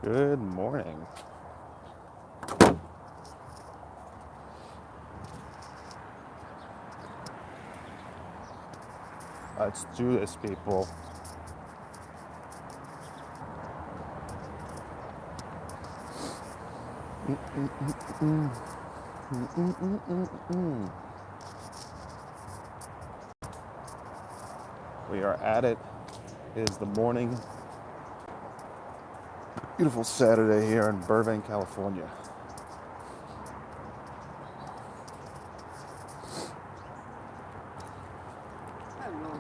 Good morning. Let's do this, people. We are at it. It is the morning. Beautiful Saturday here in Burbank, California.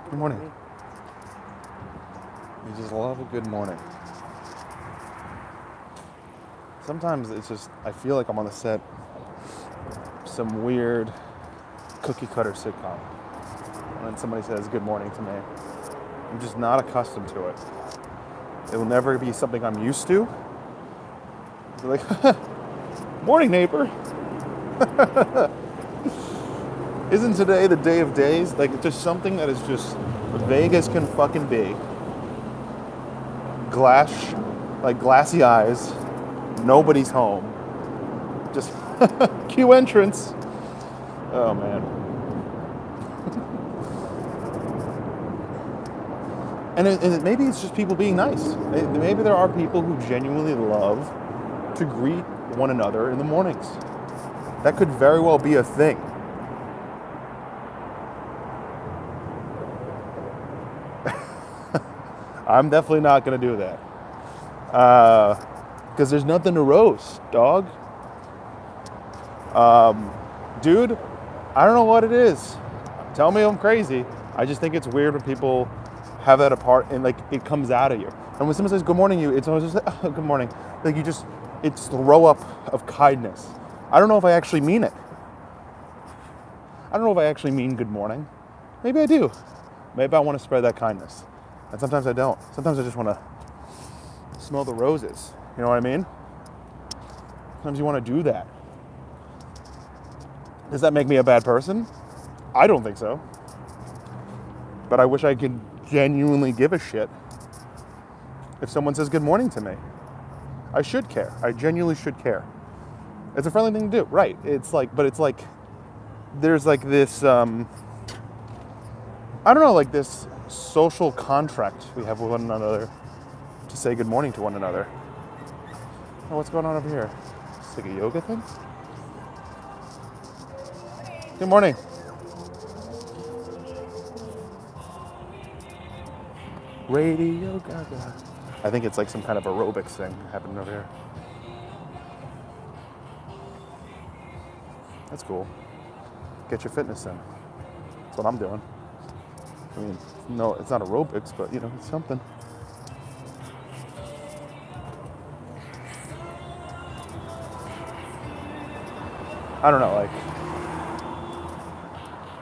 Good morning. You just love a good morning. Sometimes it's just, I feel like I'm on the set of some weird cookie cutter sitcom. And then somebody says good morning to me. I'm just not accustomed to it. It will never be something I'm used to. It's like, morning, neighbor. Isn't today the day of days? Like, it's just something that is just vague as can fucking be. Glassy eyes. Nobody's home. Just cue entrance. Oh, man. And maybe it's just people being nice. Maybe there are people who genuinely love to greet one another in the mornings. That could very well be a thing. I'm definitely not going to do that. Because there's nothing to roast, dog. Dude, I don't know what it is. Tell me I'm crazy. I just think it's weird when people have that apart and like it comes out of you. And when someone says good morning, it's always just like, oh, good morning. Like it's the row up of kindness. I don't know if I actually mean it. I don't know if I actually mean good morning. Maybe I do. Maybe I want to spread that kindness. And sometimes I don't. Sometimes I just want to smell the roses. You know what I mean? Sometimes you want to do that. Does that make me a bad person? I don't think so. But I wish I could genuinely give a shit if someone says good morning to me. I should care. I genuinely should care. It's a friendly thing to do, right? It's like, but it's like, there's like this, I don't know, like this social contract we have with one another to say good morning to one another. Oh, what's going on over here? It's like a yoga thing? Good morning. Radio Gaga. I think it's like some kind of aerobics thing happening over here. That's cool. Get your fitness in. That's what I'm doing. I mean, no, it's not aerobics, but you know, it's something. I don't know, like,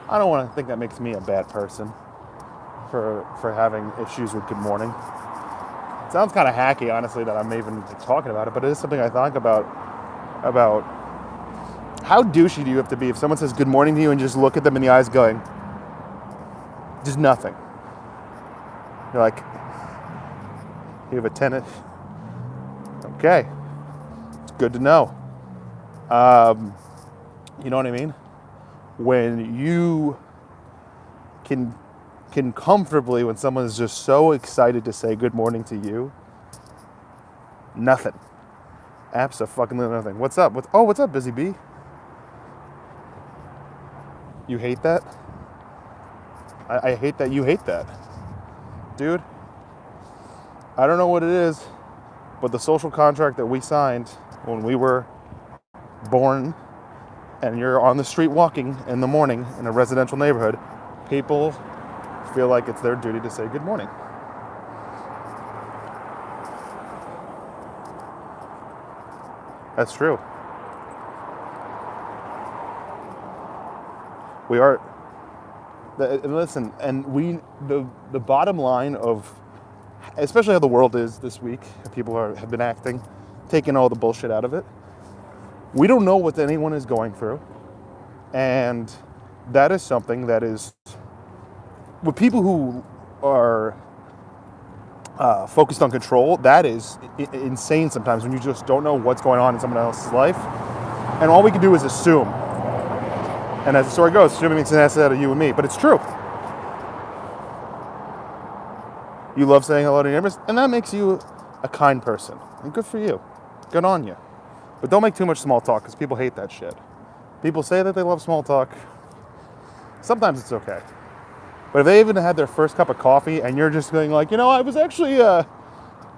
I don't want to think that makes me a bad person for having issues with good morning. It sounds kind of hacky, honestly, that I'm even talking about it, but it is something I think about how douchey do you have to be if someone says good morning to you and you just look at them in the eyes going, just nothing. You're like, you have a tenant. Okay, it's good to know. You know what I mean? When you can comfortably, when someone is just so excited to say good morning to you, nothing. Absolutely nothing. What's up? What's up, Busy Bee? You hate that? I hate that you hate that. Dude, I don't know what it is, but the social contract that we signed when we were born and you're on the street walking in the morning in a residential neighborhood, people feel like it's their duty to say good morning. That's true. We are, and listen, and the bottom line of, especially how the world is this week, people have been acting, taking all the bullshit out of it. We don't know what anyone is going through. And that is something that is, with people who are focused on control, that is insane sometimes when you just don't know what's going on in someone else's life. And all we can do is assume. And as the story goes, assuming makes an ass out of you and me. But it's true. You love saying hello to your neighbors, and that makes you a kind person. And good for you. Good on you. But don't make too much small talk, because people hate that shit. People say that they love small talk. Sometimes it's okay. But if they even had their first cup of coffee and you're just going like, I was actually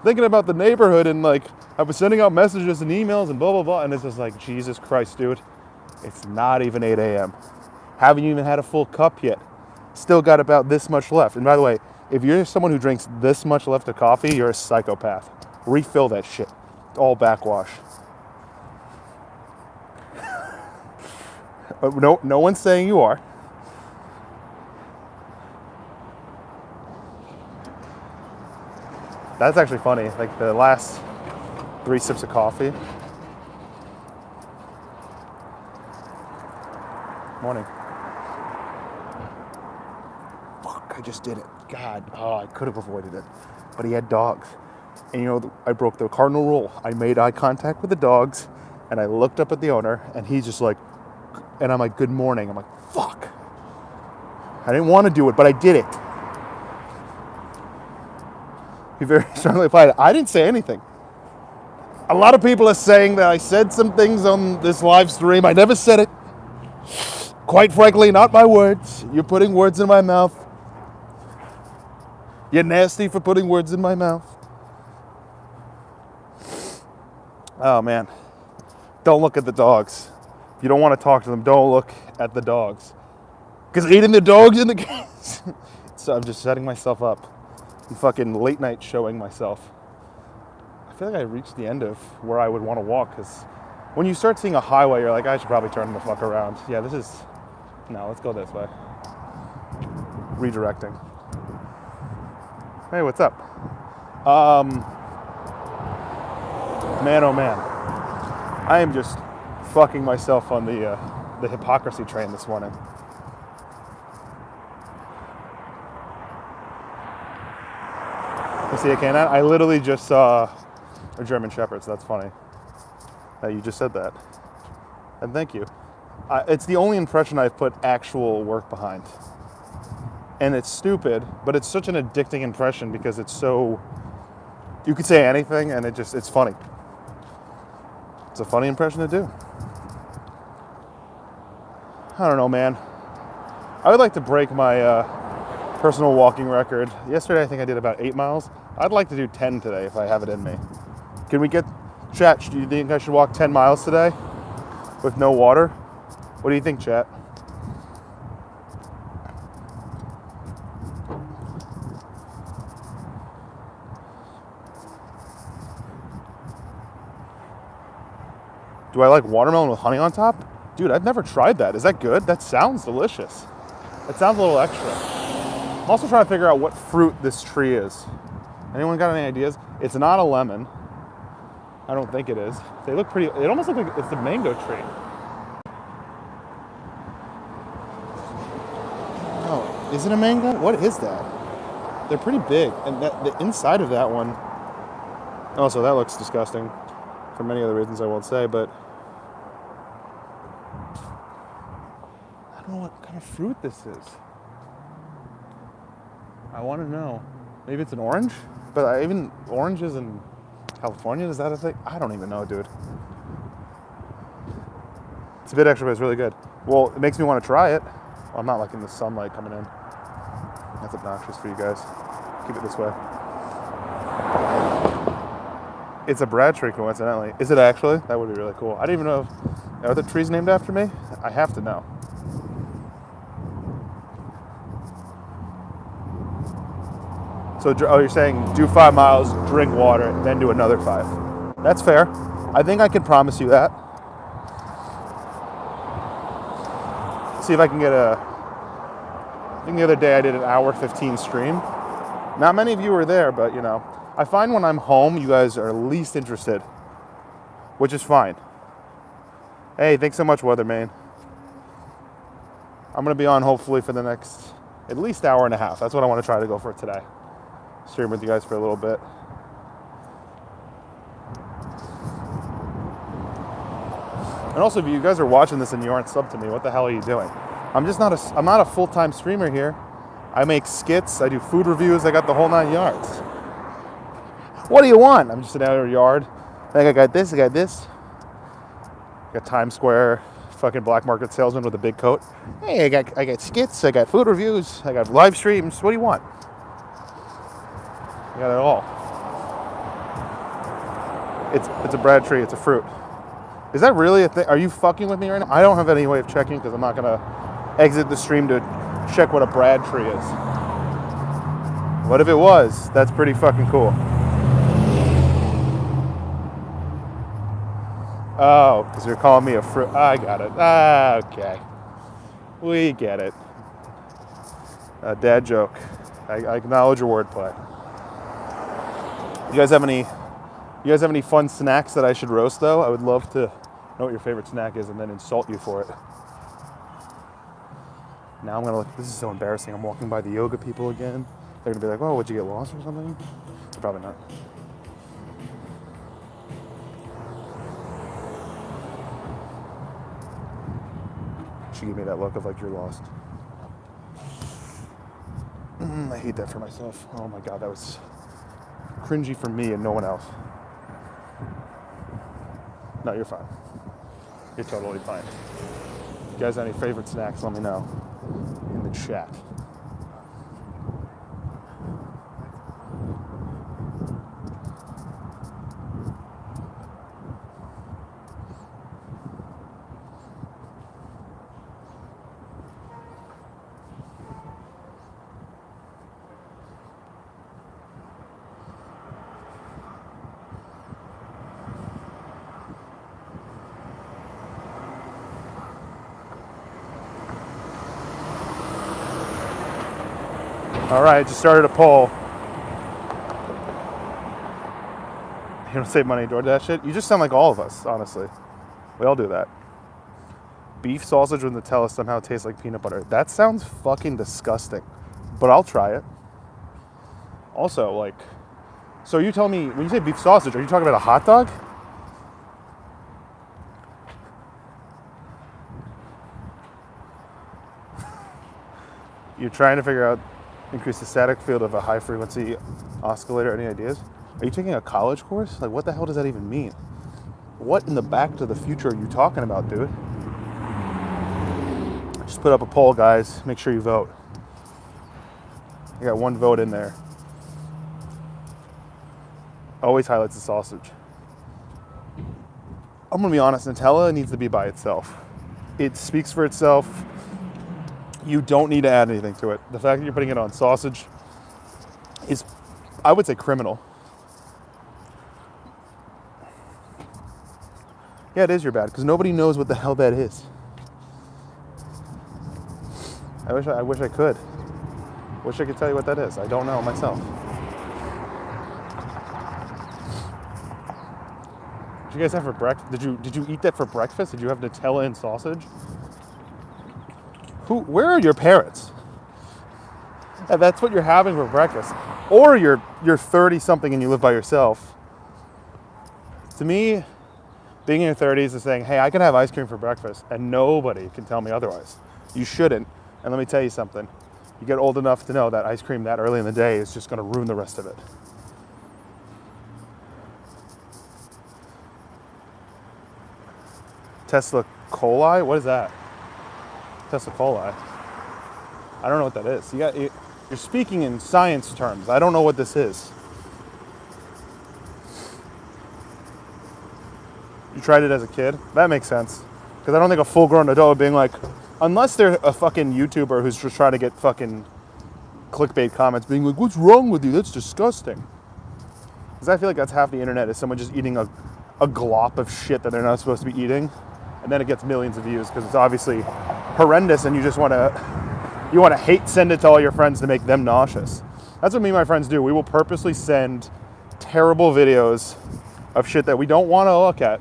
thinking about the neighborhood and like I was sending out messages and emails and blah, blah, blah. And it's just like, Jesus Christ, dude. It's not even 8 a.m. Haven't you even had a full cup yet? Still got about this much left. And by the way, if you're someone who drinks this much left of coffee, you're a psychopath. Refill that shit. It's all backwash. No one's saying you are. That's actually funny. Like the last 3 sips of coffee. Morning. Fuck, I just did it. God, I could have avoided it. But he had dogs. And I broke the cardinal rule. I made eye contact with the dogs and I looked up at the owner and he's just like, and I'm like, good morning. I'm like, fuck. I didn't want to do it, but I did it. He very strongly implied, I didn't say anything. A lot of people are saying that I said some things on this live stream. I never said it. Quite frankly, not my words. You're putting words in my mouth. You're nasty for putting words in my mouth. Oh, man. Don't look at the dogs. If you don't want to talk to them, don't look at the dogs. Because eating the dogs in the case. So I'm just setting myself up. I'm fucking late night showing myself. I feel like I reached the end of where I would want to walk, because when you start seeing a highway, you're like, I should probably turn the fuck around. Yeah, no, let's go this way. Redirecting. Hey, what's up? Man, oh man. I am just fucking myself on the hypocrisy train this morning. You see a canine? I literally just saw a German Shepherd, so that's funny that you just said that. And thank you. It's the only impression I've put actual work behind. And it's stupid, but it's such an addicting impression because it's so... You could say anything and it's funny. It's a funny impression to do. I don't know, man. I would like to break my personal walking record. Yesterday, I think I did about 8 miles. I'd like to do 10 today if I have it in me. Can we get... Chat, do you think I should walk 10 miles today with no water? What do you think, chat? Do I like watermelon with honey on top? Dude, I've never tried that. Is that good? That sounds delicious. That sounds a little extra. I'm also trying to figure out what fruit this tree is. Anyone got any ideas? It's not a lemon. I don't think it is. They look pretty... It almost looks like it's a mango tree. Oh, is it a mango? What is that? They're pretty big. And the inside of that one... Also, that looks disgusting. For many other reasons I won't say, but... I don't know what kind of fruit this is. I want to know. Maybe it's an orange? But even oranges in California, is that a thing? I don't even know, dude. It's a bit extra, but it's really good. Well, it makes me want to try it. Well, I'm not liking the sunlight coming in. That's obnoxious for you guys. Keep it this way. It's a Brad tree, coincidentally. Is it actually? That would be really cool. I didn't even know if... Are the trees named after me? I have to know. So, you're saying do 5 miles, drink water, and then do another 5. That's fair. I think I can promise you that. See if I can get I think the other day I did an hour 15 stream. Not many of you were there, but I find when I'm home, you guys are least interested, which is fine. Hey, thanks so much, Weatherman. I'm going to be on hopefully for the next at least hour and a half. That's what I want to try to go for today. stream with you guys for a little bit. And also, if you guys are watching this and you aren't subbed to me, what the hell are you doing? I'm not a full-time streamer here. I make skits, I do food reviews, I got the whole 9 yards. What do you want? I'm just sitting out in your yard. I got this, I got this. I got Times Square, fucking black market salesman with a big coat. Hey, I got skits, I got food reviews, I got live streams. What do you want? I got it all. It's a Brad tree, it's a fruit. Is that really a thing? Are you fucking with me right now? I don't have any way of checking because I'm not gonna exit the stream to check what a Brad tree is. What if it was? That's pretty fucking cool. Oh, because you're calling me a fruit. I got it. Okay. We get it. A dad joke. I acknowledge your wordplay. You guys have any fun snacks that I should roast though? I would love to know what your favorite snack is and then insult you for it. Now I'm gonna look, this is so embarrassing. I'm walking by the yoga people again. They're gonna be like, oh, would you get lost or something? Probably not. She gave me that look of like, you're lost. I hate that for myself. Oh my God, that was cringy for me and no one else. No, you're fine. You're totally fine. If you guys have any favorite snacks, let me know in the chat. All right, just started a poll. You don't save money, DoorDash shit? You just sound like all of us, honestly. We all do that. Beef sausage with Nutella somehow tastes like peanut butter. That sounds fucking disgusting, but I'll try it. Also, like, so you tell me, when you say beef sausage, are you talking about a hot dog? You're trying to figure out increase the static field of a high frequency oscillator. Any ideas? Are you taking a college course? Like, what the hell does that even mean? What in the back to the future are you talking about, dude? Just put up a poll, guys. Make sure you vote. I got one vote in there. Always highlights the sausage. I'm gonna be honest, Nutella needs to be by itself. It speaks for itself. You don't need to add anything to it. The fact that you're putting it on sausage is, I would say, criminal. Yeah, it is your bad, because nobody knows what the hell that is. I wish I could. Wish I could tell you what that is. I don't know myself. What did you guys have for breakfast? Did you eat that for breakfast? Did you have Nutella and sausage? Where are your parents? And that's what you're having for breakfast. Or you're 30-something and you live by yourself. To me, being in your 30s is saying, hey, I can have ice cream for breakfast, and nobody can tell me otherwise. You shouldn't. And let me tell you something. You get old enough to know that ice cream that early in the day is just going to ruin the rest of it. Tesla coli? What is that? Tesla coli. I don't know what that is. You're speaking in science terms. I don't know what this is. You tried it as a kid? That makes sense. Because I don't think a full-grown adult being like, unless they're a fucking YouTuber who's just trying to get fucking clickbait comments being like, what's wrong with you? That's disgusting. Because I feel like that's half the internet is someone just eating a glop of shit that they're not supposed to be eating. And then it gets millions of views because it's obviously horrendous and you just want to hate send it to all your friends to make them nauseous. That's what me and my friends do. We will purposely send terrible videos of shit that we don't want to look at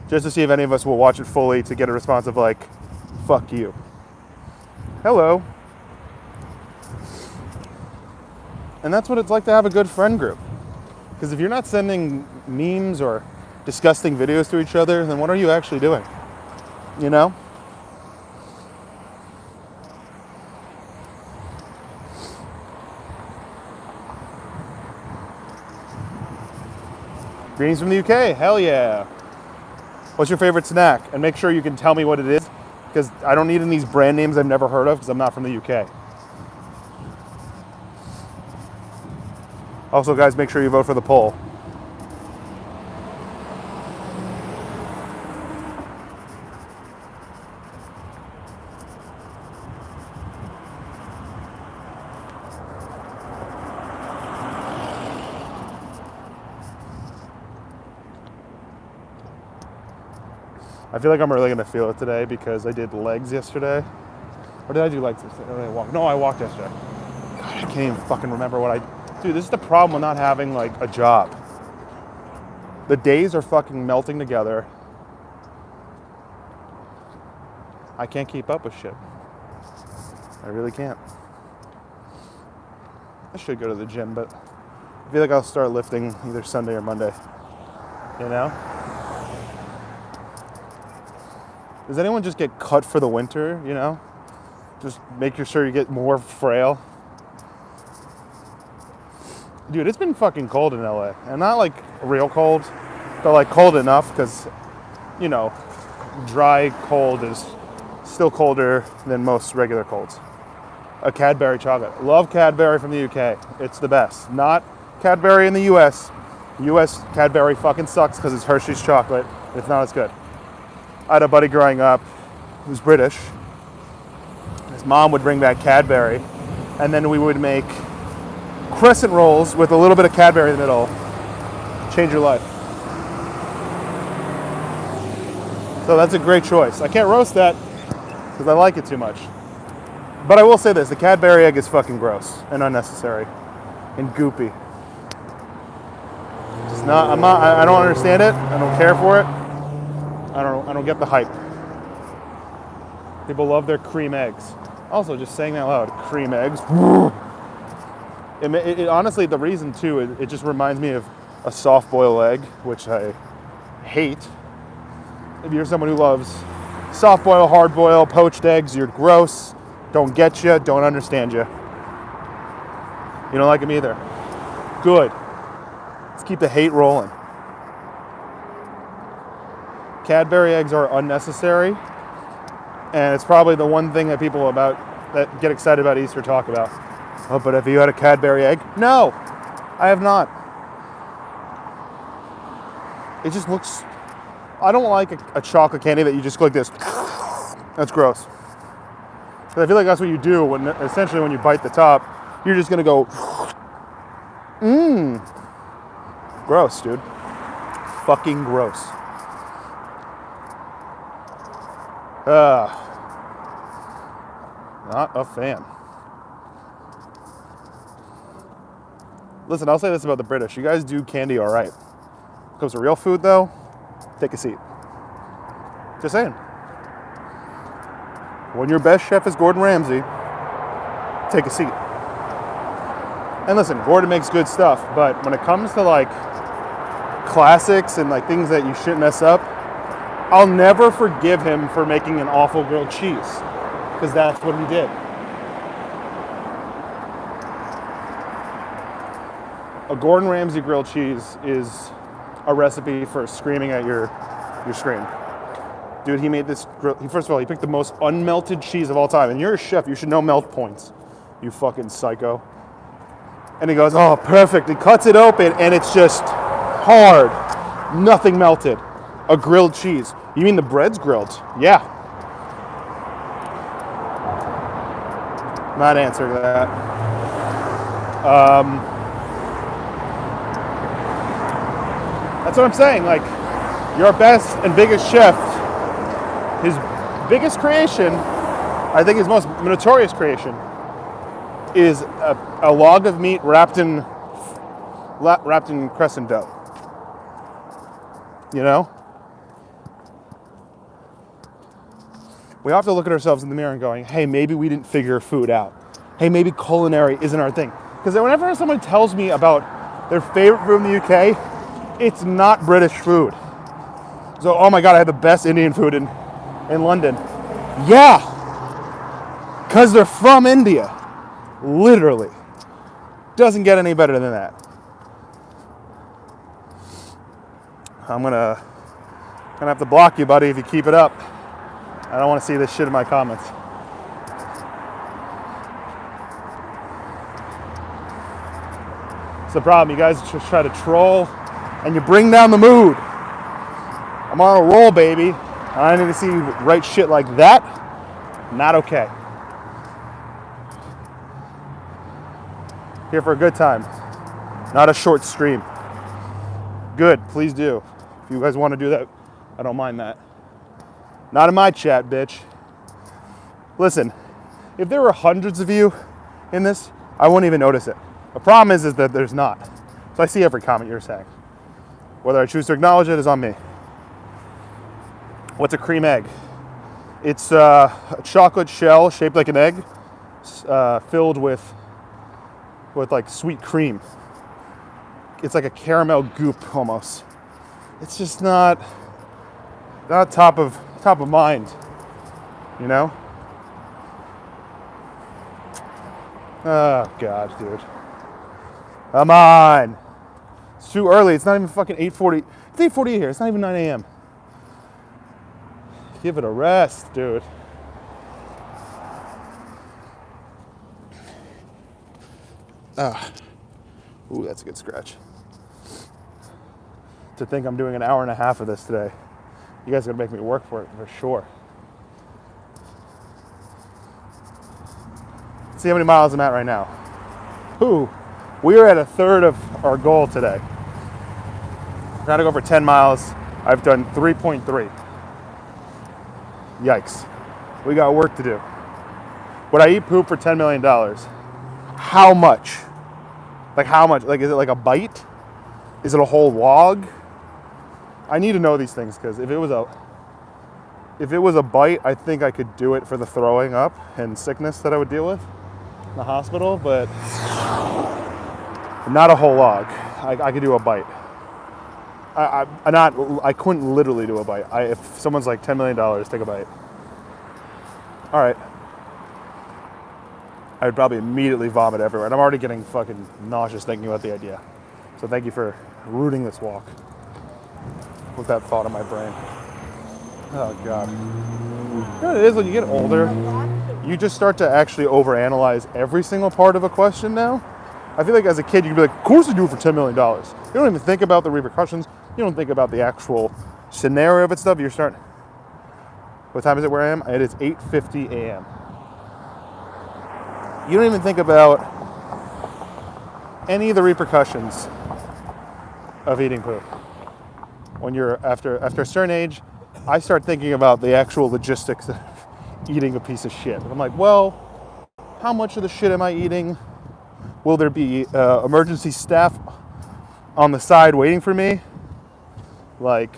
just to see if any of us will watch it fully to get a response of like, fuck you. Hello. And that's what it's like to have a good friend group. Because if you're not sending memes or disgusting videos to each other, then what are you actually doing? You know? Greens from the UK, hell yeah. What's your favorite snack? And make sure you can tell me what it is, because I don't need any of these brand names I've never heard of, because I'm not from the UK. Also, guys, make sure you vote for the poll. I feel like I'm really gonna feel it today because I did legs yesterday. Or did I do legs yesterday? Or did I walk? No, I walked yesterday. God, I can't even fucking remember what I... Dude, this is the problem with not having like a job. The days are fucking melting together. I can't keep up with shit. I really can't. I should go to the gym, but I feel like I'll start lifting either Sunday or Monday. You know? Does anyone just get cut for the winter, you know? Just make sure you get more frail. Dude, it's been fucking cold in LA. And not like real cold, but like cold enough because, you know, dry cold is still colder than most regular colds. A Cadbury chocolate. Love Cadbury from the UK. It's the best. Not Cadbury in the US. US Cadbury fucking sucks because it's Hershey's chocolate. It's not as good. I had a buddy growing up who's British. His mom would bring back Cadbury, and then we would make crescent rolls with a little bit of Cadbury in the middle. Change your life. So that's a great choice. I can't roast that because I like it too much. But I will say this, the Cadbury egg is fucking gross and unnecessary and goopy. It's not, I don't understand it. I don't care for it. I don't get the hype. People love their cream eggs. Also, just saying that loud, cream eggs. It honestly, the reason too, it just reminds me of a soft boiled egg, which I hate. If you're someone who loves soft boil, hard boil, poached eggs, you're gross. Don't get you, don't understand you. You don't like them either. Good. Let's keep the hate rolling. Cadbury eggs are unnecessary, and it's probably the one thing that people that get excited about Easter talk about. Oh, but have you had a Cadbury egg? No, I have not. It just looks... I don't like a chocolate candy that you just go like this. That's gross. Because I feel like that's what you do when essentially when you bite the top, you're just gonna go, gross, dude. Fucking gross. Not a fan. Listen, I'll say this about the British. You guys do candy all right. When it comes to real food, though, take a seat. Just saying. When your best chef is Gordon Ramsay, take a seat. And listen, Gordon makes good stuff, but when it comes to like classics and like things that you shouldn't mess up, I'll never forgive him for making an awful grilled cheese, because that's what he did. A Gordon Ramsay grilled cheese is a recipe for screaming at your screen. Dude, he made this grill. First of all, he picked the most unmelted cheese of all time. And you're a chef, you should know melt points, you fucking psycho. And he goes, oh, perfect. He cuts it open and it's just hard. Nothing melted. A grilled cheese. You mean the bread's grilled? Yeah. Not answering that. That's what I'm saying. Like, your best and biggest chef, his biggest creation, I think his most notorious creation, is a log of meat wrapped in crescent dough. You know? We have to look at ourselves in the mirror and going, hey, maybe we didn't figure food out. Hey, maybe culinary isn't our thing. Because whenever someone tells me about their favorite food in the UK, it's not British food. So, oh my God, I had the best Indian food in London. Yeah, because they're from India. Literally. Doesn't get any better than that. I'm gonna have to block you, buddy, if you keep it up. I don't want to see this shit in my comments. It's the problem. You guys just try to troll and you bring down the mood. I'm on a roll, baby. I need to see you write shit like that. Not okay. Here for a good time, not a short stream. Good, please do. If you guys want to do that, I don't mind that. Not in my chat, bitch. Listen, if there were hundreds of you in this, I wouldn't even notice it. The problem is that there's not. So I see every comment you're saying. Whether I choose to acknowledge it is on me. What's a cream egg? It's a chocolate shell shaped like an egg, filled with like sweet cream. It's like a caramel goop almost. It's just not top of mind, you know? Oh God, dude. Come on. It's too early. It's not even fucking 8:40. It's 8:40 here. It's not even 9 a.m. Give it a rest, dude. Ooh, that's a good scratch. To think I'm doing an hour and a half of this today. You guys are gonna make me work for it for sure. See how many miles I'm at right now. We are at a third of our goal today. I'm trying to go for 10 miles. I've done 3.3. Yikes. We got work to do. Would I eat poop for $10 million? How much? Like how much? Like, is it like a bite? Is it a whole log? I need to know these things, because if it was a bite, I think I could do it for the throwing up and sickness that I would deal with in the hospital, but not a whole log. I could do a bite. I couldn't literally do a bite. If someone's like $10 million, take a bite. All right. I would probably immediately vomit everywhere. And I'm already getting fucking nauseous thinking about the idea. So thank you for rooting this walk with that thought in my brain. Oh God. You know what it is when you get older? You just start to actually overanalyze every single part of a question now. I feel like as a kid, you could be like, of course I do it for $10 million. You don't even think about the repercussions. You don't think about the actual scenario of it stuff. You're starting. What time is it where I am? It is 8:50 a.m. You don't even think about any of the repercussions of eating poop. When you're after a certain age, I start thinking about the actual logistics of eating a piece of shit. I'm like, well, how much of the shit am I eating? Will there be emergency staff on the side waiting for me? Like,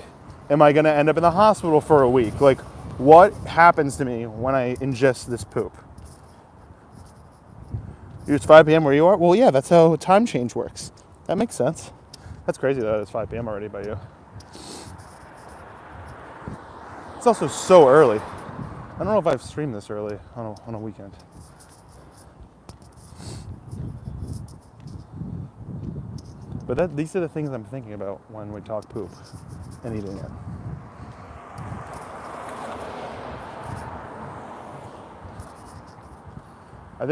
am I going to end up in the hospital for a week? Like, what happens to me when I ingest this poop? It's 5 p.m. where you are? Well, yeah, that's how time change works. That makes sense. That's crazy that it's 5 p.m. already by you. It's also so early. I don't know if I've streamed this early on a weekend. But these are the things I'm thinking about when we talk poop and eating it. I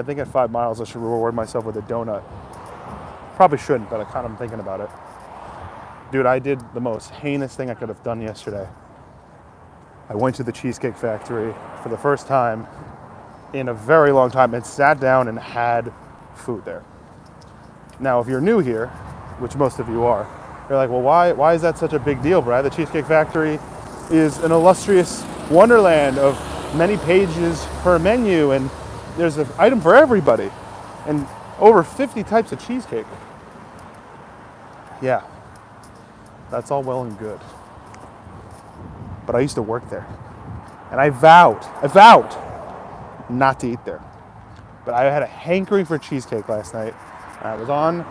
think at 5 miles I should reward myself with a donut. Probably shouldn't, but I kind of am thinking about it. Dude, I did the most heinous thing I could have done yesterday. I went to the Cheesecake Factory for the first time in a very long time and sat down and had food there. Now, if you're new here, which most of you are, you're like, well, why is that such a big deal, Brad? The Cheesecake Factory is an illustrious wonderland of many pages per menu, and there's an item for everybody, and over 50 types of cheesecake. Yeah, that's all well and good. But I used to work there, and I vowed not to eat there. But I had a hankering for cheesecake last night. I was on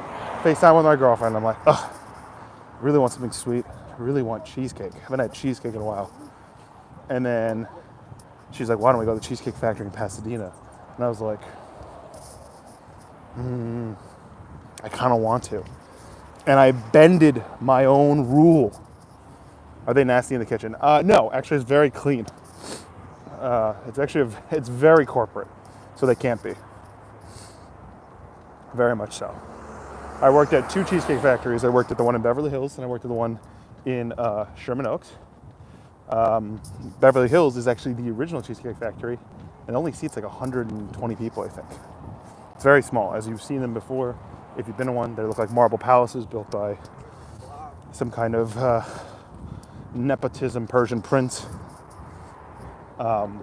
FaceTime with my girlfriend. I'm like, ugh, I really want something sweet. I really want cheesecake. I haven't had cheesecake in a while. And then she's like, why don't we go to the Cheesecake Factory in Pasadena? And I was like, I kind of want to. And I bended my own rule. Are they nasty in the kitchen? No, actually it's very clean. It's very corporate, so they can't be. Very much so. I worked at 2 Cheesecake Factories. I worked at the one in Beverly Hills and I worked at the one in Sherman Oaks. Beverly Hills is actually the original Cheesecake Factory and only seats like 120 people, I think. It's very small. As you've seen them before, if you've been to one, they look like marble palaces built by some kind of nepotism Persian prince. And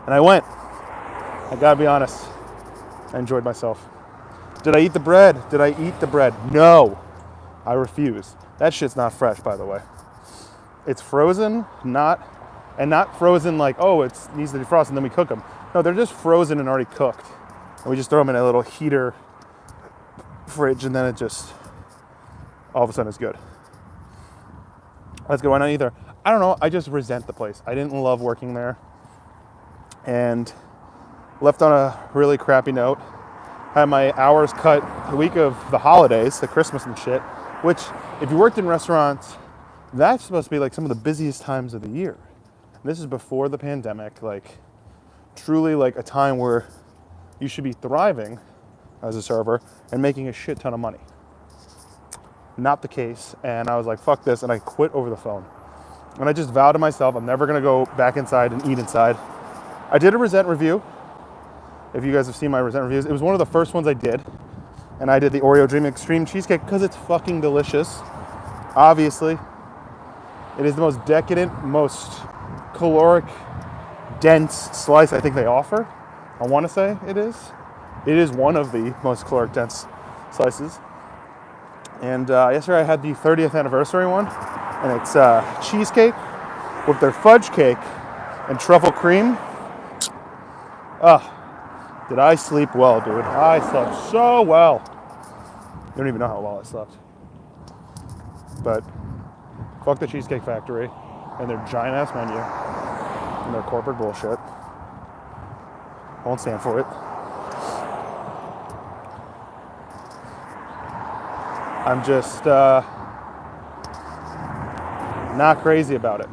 I went. I gotta be honest. I enjoyed myself. Did I eat the bread? Did I eat the bread? No. I refuse. That shit's not fresh, by the way. It's frozen, not frozen like, oh, it needs to defrost and then we cook them. No, they're just frozen and already cooked. And we just throw them in a little heater fridge and then it just, all of a sudden it's good. That's good. Why not either? I don't know. I just resent the place. I didn't love working there. And left on a really crappy note. Had my hours cut the week of the holidays, the Christmas and shit, which if you worked in restaurants, that's supposed to be like some of the busiest times of the year. And this is before the pandemic, like truly like a time where you should be thriving as a server and making a shit ton of money. Not the case. And I was like, fuck this. And I quit over the phone. And I just vowed to myself, I'm never going to go back inside and eat inside. I did a Resent review. If you guys have seen my Resent reviews, it was one of the first ones I did. And I did the Oreo Dream Extreme Cheesecake because it's fucking delicious. Obviously. It is the most decadent, most caloric, dense slice I think they offer. I want to say it is. It is one of the most caloric dense slices. And yesterday I had the 30th anniversary one. And it's cheesecake with their fudge cake and truffle cream. Did I sleep well, dude? I slept so well. You don't even know how well I slept. But fuck the Cheesecake Factory and their giant ass menu and their corporate bullshit. Won't stand for it. I'm just not crazy about it.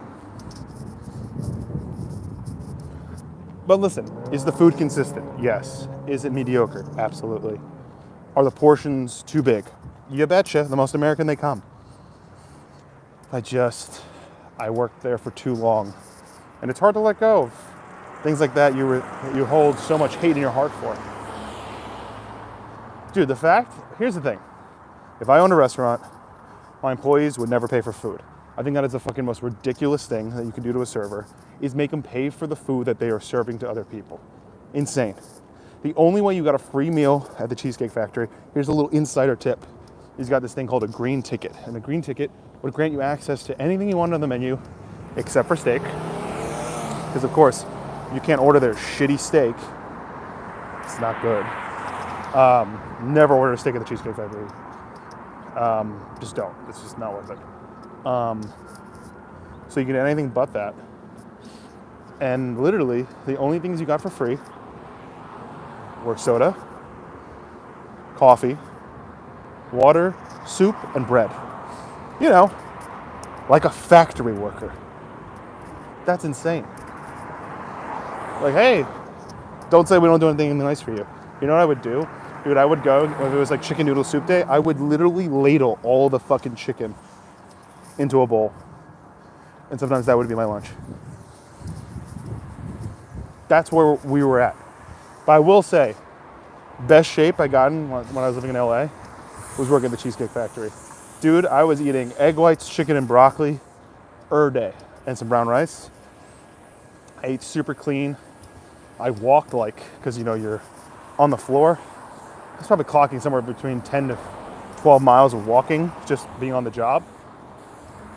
But listen, is the food consistent? Yes. Is it mediocre? Absolutely. Are the portions too big? You betcha. The most American they come. I worked there for too long. And it's hard to let go of things like that you hold so much hate in your heart for. Dude, here's the thing. If I owned a restaurant, my employees would never pay for food. I think that is the fucking most ridiculous thing that you can do to a server, is make them pay for the food that they are serving to other people. Insane. The only way you got a free meal at the Cheesecake Factory, here's a little insider tip. He's got this thing called a green ticket. And the green ticket would grant you access to anything you want on the menu, except for steak. Because of course, you can't order their shitty steak. It's not good. Never order a steak at the Cheesecake Factory. Just don't. It's just not worth it. So you can get anything but that. And literally, the only things you got for free were soda, coffee, water, soup, and bread. You know, like a factory worker. That's insane. Like, hey, don't say we don't do anything nice for you. You know what I would do? Dude, I would go, if it was like chicken noodle soup day, I would literally ladle all the fucking chicken into a bowl. And sometimes that would be my lunch. That's where we were at. But I will say, best shape I got in when I was living in LA was working at the Cheesecake Factory. Dude, I was eating egg whites, chicken and broccoli day and some brown rice. I ate super clean. I walked because you know, you're on the floor. I was probably clocking somewhere between 10 to 12 miles of walking, just being on the job.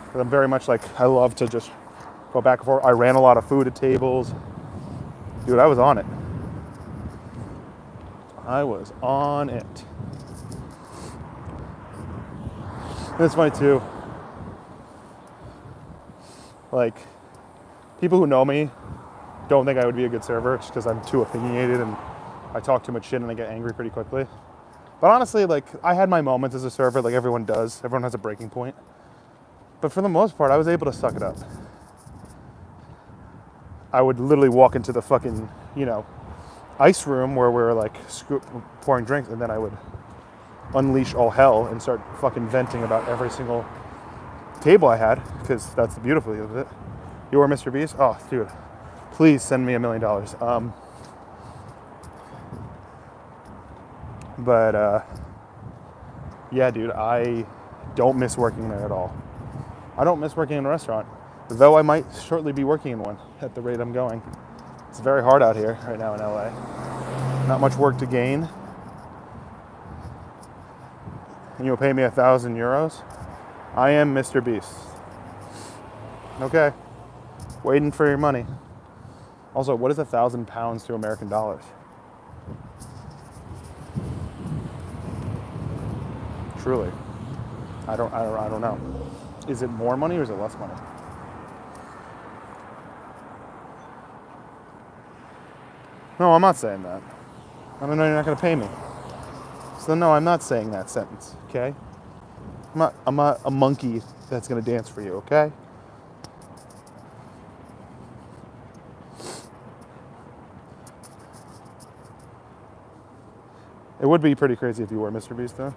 Because I'm very much I love to just go back and forth. I ran a lot of food at tables. Dude, I was on it. I was on it. And it's funny too. Like, people who know me don't think I would be a good server just because I'm too opinionated and I talk too much shit and I get angry pretty quickly. But honestly, like, I had my moments as a server, like everyone does. Everyone has a breaking point. But for the most part, I was able to suck it up. I would literally walk into the fucking, ice room where we were like pouring drinks, and then I would unleash all hell and start fucking venting about every single table I had, because that's the beauty of it. You are Mr. Beast? Oh, dude, please send me $1 million. Yeah, dude, I don't miss working there at all. I don't miss working in a restaurant, though I might shortly be working in one at the rate I'm going. It's very hard out here right now in LA. Not much work to gain. And you'll pay me €1,000? I am Mr. Beast. Okay. Waiting for your money. Also, what is 1,000 pounds to American dollars? Truly. I don't know. Is it more money or is it less money? No, I'm not saying that. I don't know you're not going to pay me. So no, I'm not saying that sentence, okay? I'm not a monkey that's going to dance for you, okay? It would be pretty crazy if you were Mr. Beast, though.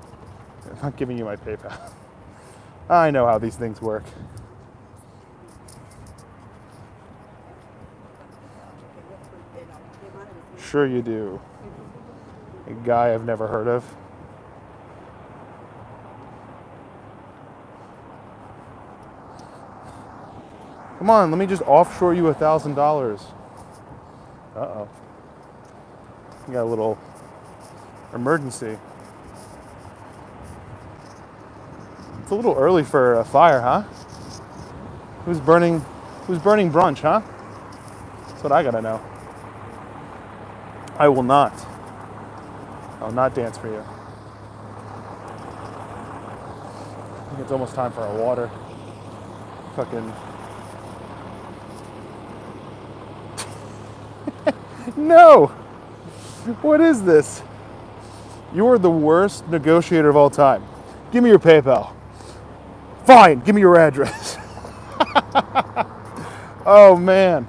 I'm not giving you my PayPal. I know how these things work. Sure you do. A guy I've never heard of. Come on, let me just offshore you $1,000. Uh-oh. You got a little emergency. It's a little early for a fire, huh? Who's burning brunch, huh? That's what I gotta know. I will not. I'll not dance for you. I think it's almost time for our water. Fucking. No! What is this? You are the worst negotiator of all time. Give me your PayPal. Fine, give me your address. Oh man.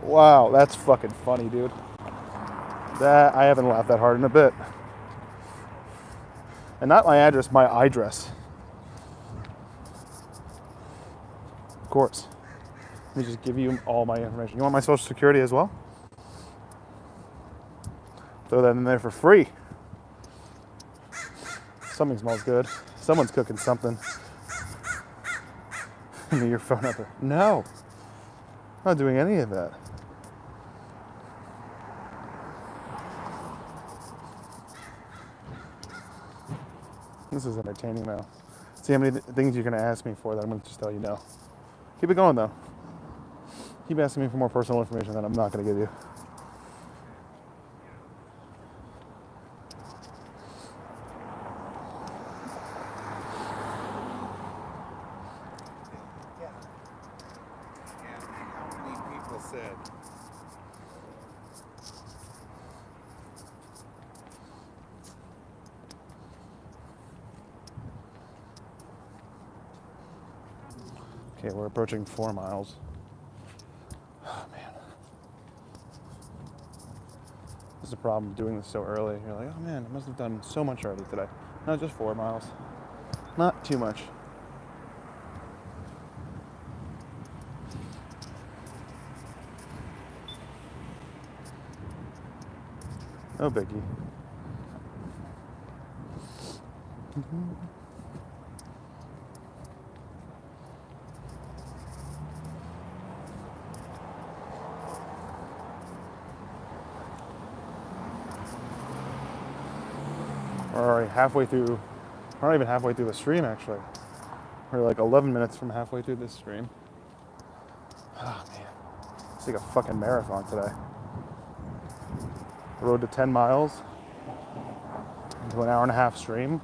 Wow, that's fucking funny, dude. That I haven't laughed that hard in a bit. And not my address, my address. Of course. Let me just give you all my information. You want my social security as well? Throw that in there for free. Something smells good. Someone's cooking something. Give me your phone number. No. I'm not doing any of that. This is entertaining now. See how many things you're going to ask me for that I'm going to just tell you no. Keep it going though. Keep asking me for more personal information that I'm not going to give you. Okay, we're approaching 4 miles. Oh man. This is the problem of doing this so early. You're like, oh man, I must have done so much already today. No, just 4 miles. Not too much. No biggie. We're already halfway through. We're not even halfway through the stream, actually. We're like 11 minutes from halfway through this stream. Oh, man. It's like a fucking marathon today. The road to 10 miles. into an hour and a half stream.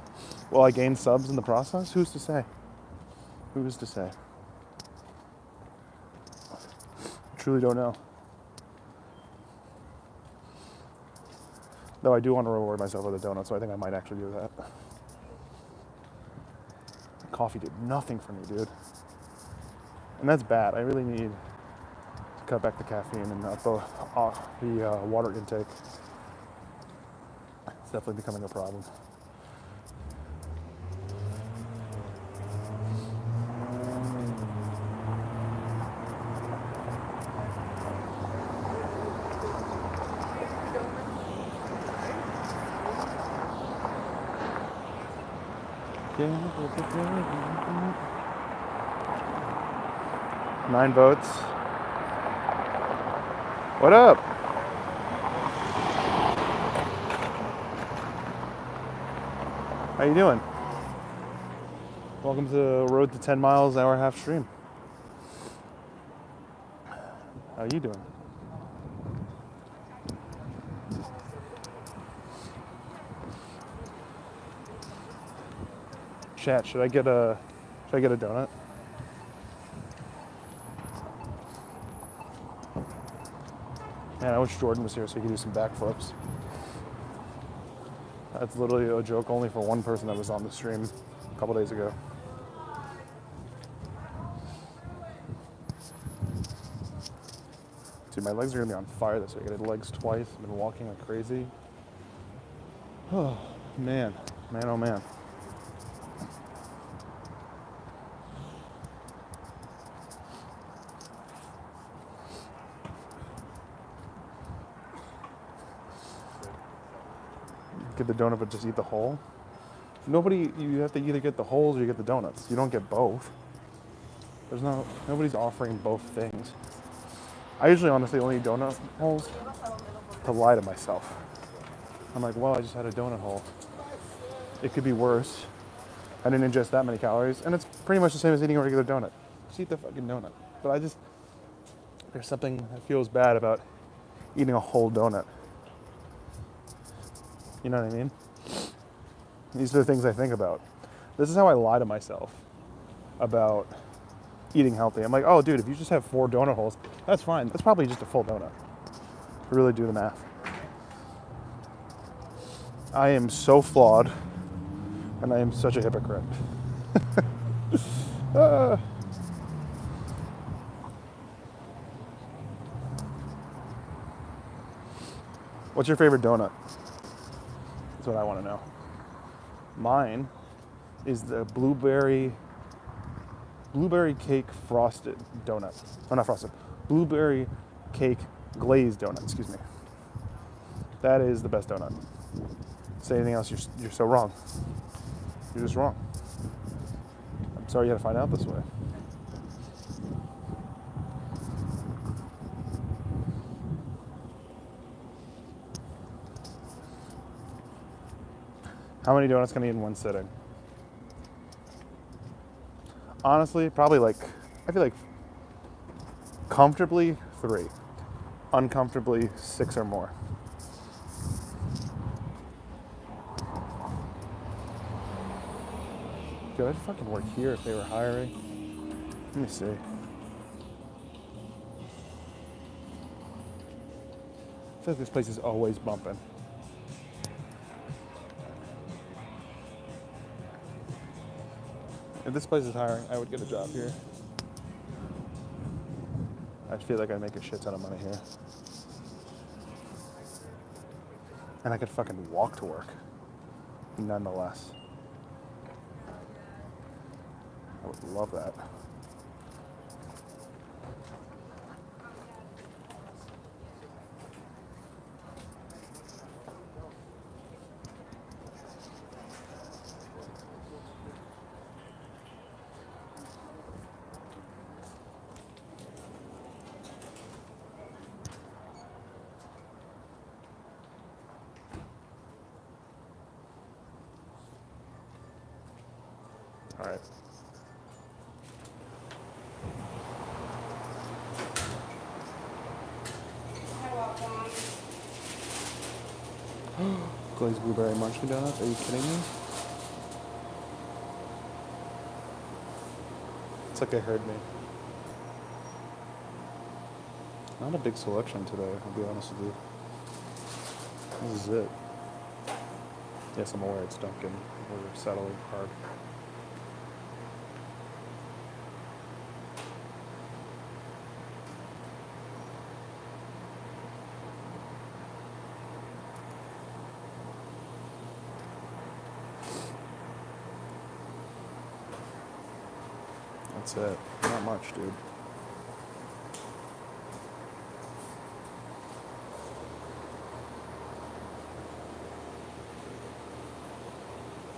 Will I gain subs in the process? Who's to say? Who's to say? I truly don't know. Though I do want to reward myself with a donut, so I think I might actually do that. Coffee did nothing for me, dude. And that's bad. I really need to cut back the caffeine and up the water intake. It's definitely becoming a problem. Nine votes. What up? How you doing? Welcome to the Road to 10 Miles, hour and a half stream. How you doing? Chat, should I get a donut? Man, I wish Jordan was here so he could do some backflips. That's literally a joke only for one person that was on the stream a couple days ago. Dude, my legs are gonna be on fire this week. I did legs twice. I've been walking like crazy. Oh, man. Man, oh man. Get the donut but just eat the whole. You have to either get the holes or you get the donuts. You don't get both. Nobody's offering both things. I usually honestly only eat donut holes to lie to myself. I'm like, well, I just had a donut hole. It could be worse. I didn't ingest that many calories, and it's pretty much the same as eating a regular donut. Just eat the fucking donut. But there's something that feels bad about eating a whole donut. You know what I mean? These are the things I think about. This is how I lie to myself about eating healthy. I'm like, oh, dude, if you just have 4 donut holes, that's fine. That's probably just a full donut. To really do the math. I am so flawed, and I am such a hypocrite. What's your favorite donut? That's what I want to know. Mine is the blueberry cake frosted donut. Oh, not frosted. Blueberry cake glazed donut, excuse me. That is the best donut. Say anything else, you're so wrong. You're just wrong. I'm sorry you had to find out this way. How many donuts can I eat in one sitting? Honestly, probably I feel like comfortably 3. Uncomfortably 6 or more. Dude, I'd fucking work here if they were hiring. Let me see. I feel like this place is always bumping. If this place is hiring, I would get a job here. I feel like I'd make a shit ton of money here. And I could fucking walk to work, nonetheless. I would love that. All right. Glazed blueberry munchkin donuts? Are you kidding me? It's like they heard me. Not a big selection today, I'll be honest with you. This is it. Yes, I'm aware it's Dunkin'. We're settling hard. That's it. Not much, dude.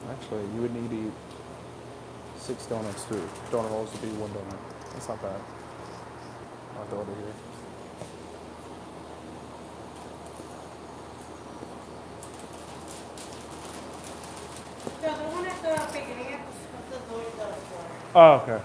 Actually, you would need to eat 6 donuts too. Donut rolls would be 1 donut. That's not bad. I'll have to order here. No, the one at the beginning of the door. Oh, okay.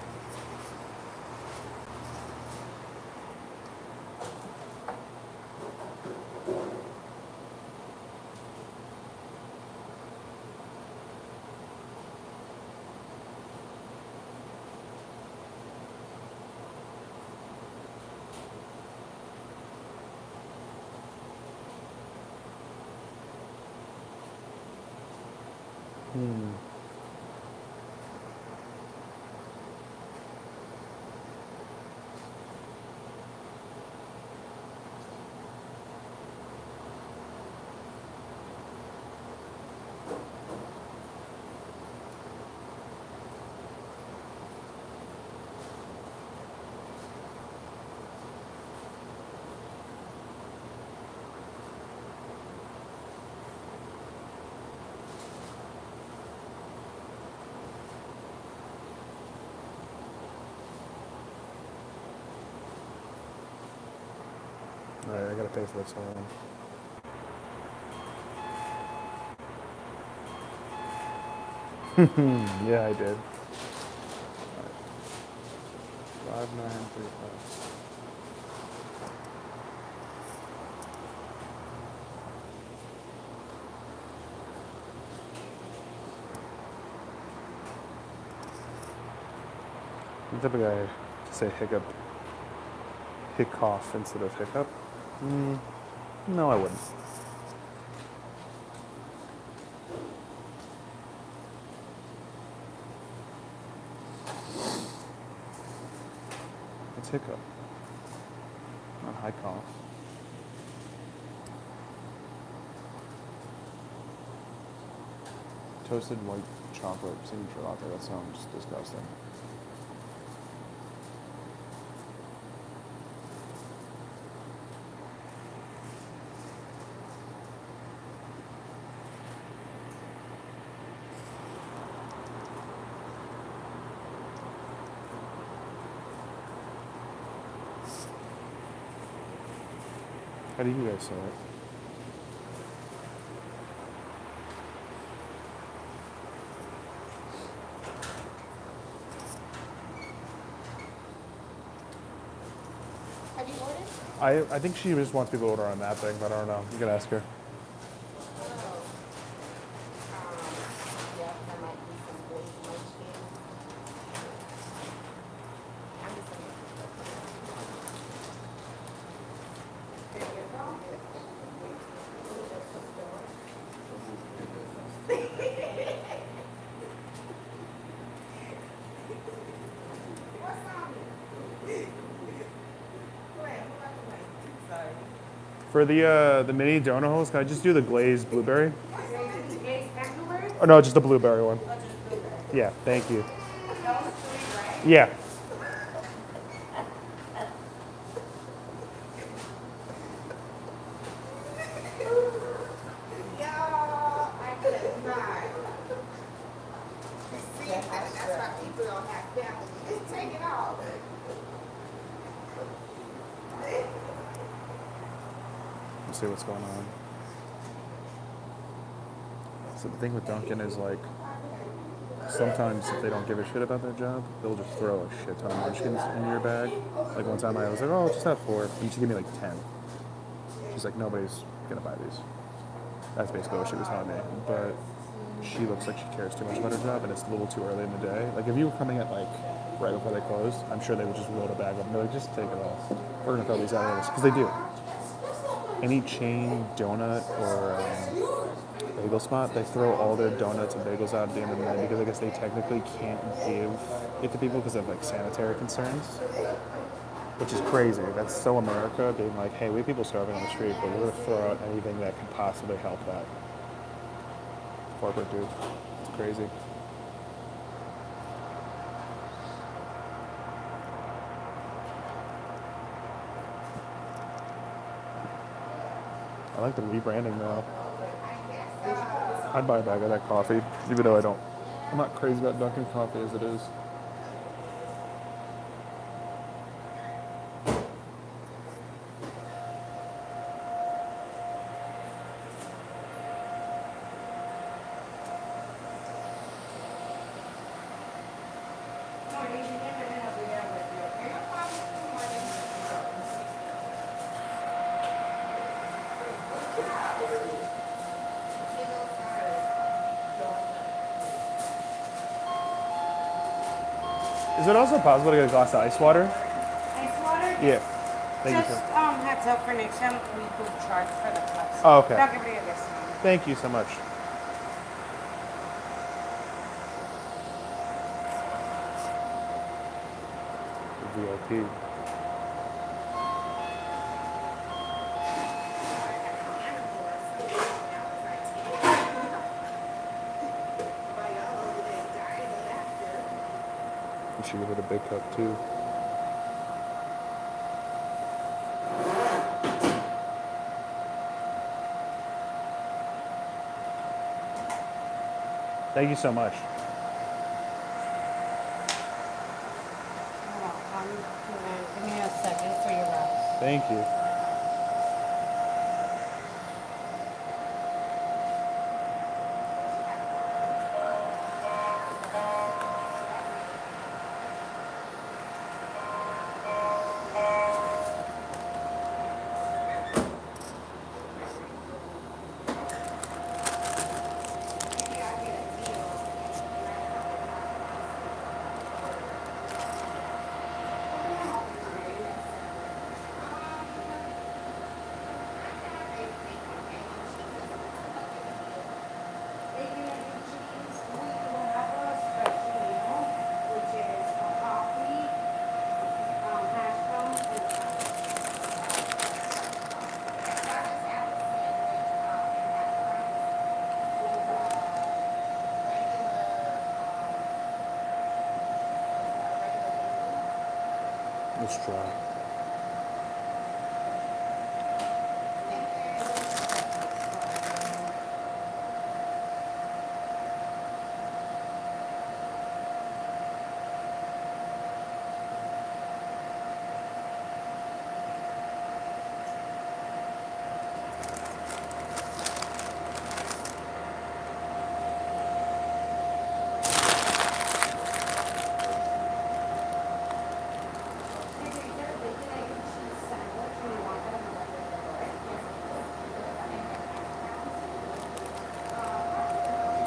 Alright, I gotta pay for this one. Yeah, I did. 5935. I'm the type of guy to say hiccough instead of hiccup. No, I wouldn't. It's hiccup, not high cough. Toasted white chocolate signature latte. That sounds disgusting. How do you guys say it? Have you ordered? I think she just wants people to order on that thing, but I don't know. You can ask her. Yeah, there might be some glazed munchkin. I'm just gonna. What's on it? Sorry. For the mini donut holes, can I just do the glazed blueberry? Cheesecake Factory? Oh no, just the blueberry one. Or just blueberry? Yeah, thank you. Those 3, right? Yeah. Y'all, I could not. See, that's why people don't have family. Just take it off. Let's see what's going on. So the thing with Dunkin' is like, sometimes if they don't give a shit about their job, they'll just throw a shit ton of munchkins in your bag. Like one time I was like, oh, I'll just have 4. And she gave me like 10. She's like, nobody's gonna buy these. That's basically what she was telling me. But she looks like she cares too much about her job, and it's a little too early in the day. Like, if you were coming at, like, right before they closed, I'm sure they would just load a bag up and be like, just take it off. We're going to throw these out of this. Because they do. Any chain donut or bagel spot, they throw all their donuts and bagels out at the end of the night because I guess they technically can't give it to people because of, like, sanitary concerns. Which is crazy. That's so America, being like, hey, we have people starving on the street, but we're going to throw out anything that could possibly help that. Corporate, dude. It's crazy. I like the rebranding now. I'd buy a bag of that coffee, even though I'm not crazy about Dunkin' coffee as it is. Is it also possible to get a glass of ice water? Ice water? Yeah. Thank Just you, sir. heads up for next time we do charge for the cups. Oh, okay. But I'll give you this one. Thank you so much. VIP. You should give it a big cup too. Thank you so much. Give me a second for your wraps. Thank you. Let's try.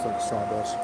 It's like sawdust.